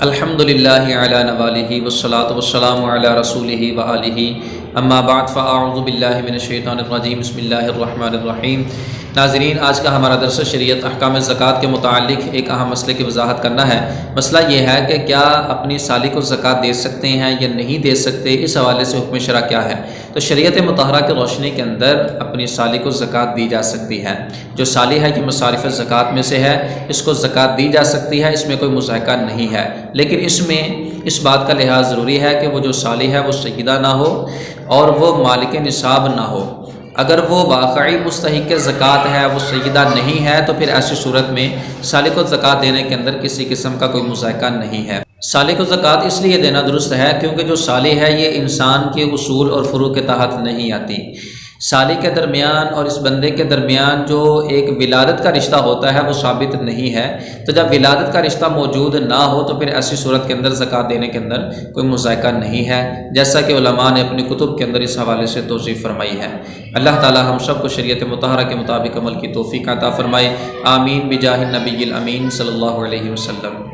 الحمدللہ علی نوالہ والصلاۃ والسلام علی رسولہ وآلہ اما بعد فاعوذ باللہ من الشیطان الرجیم بسم اللہ الرحمن الرحیم۔ ناظرین، آج کا ہمارا درس شریعت احکام زکوٰۃ کے متعلق ایک اہم مسئلے کی وضاحت کرنا ہے۔ مسئلہ یہ ہے کہ کیا اپنی سالی کو زکوٰۃ دے سکتے ہیں یا نہیں دے سکتے، اس حوالے سے حکم شرع کیا ہے۔ تو شریعت مطہرہ کی روشنی کے اندر اپنی سالی کو زکوٰۃ دی جا سکتی ہے۔ جو سالی ہے یہ مصارف زکوٰۃ میں سے ہے، اس کو زکوٰۃ دی جا سکتی ہے، اس میں کوئی مضحکہ نہیں ہے، لیکن اس میں اس بات کا لحاظ ضروری ہے کہ وہ جو سالی ہے وہ سیدہ نہ ہو اور وہ مالک نصاب نہ ہو۔ اگر وہ واقعی مستحق زکوٰۃ ہے، وہ سیدہ نہیں ہے، تو پھر ایسی صورت میں سالی کو زکوٰۃ دینے کے اندر کسی قسم کا کوئی مضحکہ نہیں ہے۔ سالی کو زکوٰۃ اس لیے دینا درست ہے کیونکہ جو سالی ہے یہ انسان کے اصول اور فروع کے تحت نہیں آتی۔ سالی کے درمیان اور اس بندے کے درمیان جو ایک ولادت کا رشتہ ہوتا ہے وہ ثابت نہیں ہے، تو جب ولادت کا رشتہ موجود نہ ہو تو پھر ایسی صورت کے اندر زکوٰۃ دینے کے اندر کوئی مضحکہ نہیں ہے، جیسا کہ علماء نے اپنی کتب کے اندر اس حوالے سے توضیح فرمائی ہے۔ اللہ تعالی ہم سب کو شریعت مطہرہ کے مطابق عمل کی توفیق عطا فرمائے، آمین بجاہ النبی الامین صلی اللہ علیہ وسلم۔